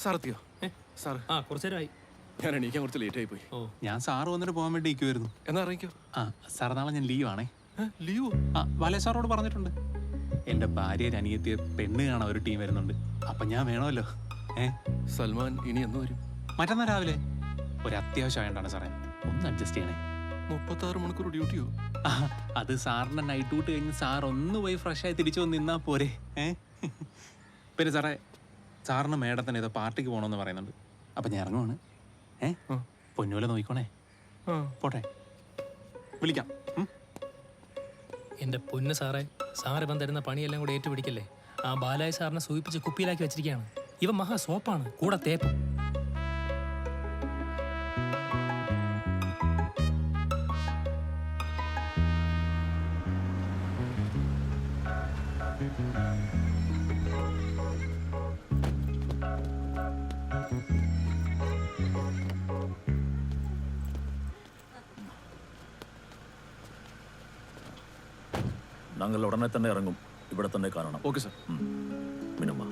സാറെത്തിയോ? Sir കുറച്ചു നേരമായി. ഞാൻ എണീക്കാൻ കുറച്ച് ലേറ്റ് ആയി പോയി. ഞാൻ സാറ് വന്നിട്ട് പോകാൻ വേണ്ടി ഇരിക്കുമായിരുന്നു. എന്നാ അറിയിക്കോ? സാർ നാളെ ഞാൻ ലീവാണേ. ലീവോ? വാലേ സാറോട് പറഞ്ഞിട്ടുണ്ട്. എൻ്റെ ഭാര്യയുടെ അനിയത്തിയെ പെണ്ണ് കാണാൻ ഒരു ടീം വരുന്നുണ്ട്. അപ്പം ഞാൻ വേണമല്ലോ. സൽമാൻ ഇനി എന്ന് വരും? മറ്റന്നാൾ രാവിലെ. ഒരു അത്യാവശ്യമായിട്ടാണ് സാറേ, ഒന്ന് അഡ്ജസ്റ്റ് ചെയ്യണേ. 36 മണിക്കൂർ ഡ്യൂട്ടിയോ? അത് സാറിൻ്റെ നൈറ്റ് ഡ്യൂട്ടി കഴിഞ്ഞ് സാർ ഒന്ന് പോയി ഫ്രഷായി തിരിച്ചു വന്ന് നിന്നാ പോരെ. പിന്നെ സാറേ, സാറിന് മേഡത്തിന് ഏതോ പാർട്ടിക്ക് പോകണമെന്ന് പറയുന്നുണ്ട്. അപ്പം ഞാൻ ഇറങ്ങുവാണ്. പൊന്നുപോലെ നോക്കിക്കോണേ. പോട്ടെ, വിളിക്കാം. എൻ്റെ പൊന്ന് സാറേ, സാറിപ്പം തരുന്ന പണിയെല്ലാം കൂടെ ഏറ്റുപിടിക്കല്ലേ. ആ ബാലായി സാറിനെ സൂചിപ്പിച്ച് കുപ്പിയിലാക്കി വെച്ചിരിക്കുകയാണ്. ഇവ മഹാ സോപ്പാണ്, കൂടെ തേപ്പ്. ഞങ്ങൾ ഉടനെ തന്നെ ഇറങ്ങും. ഇവിടെ തന്നെ കാണണം. Okay sir. മിനുമ്മ.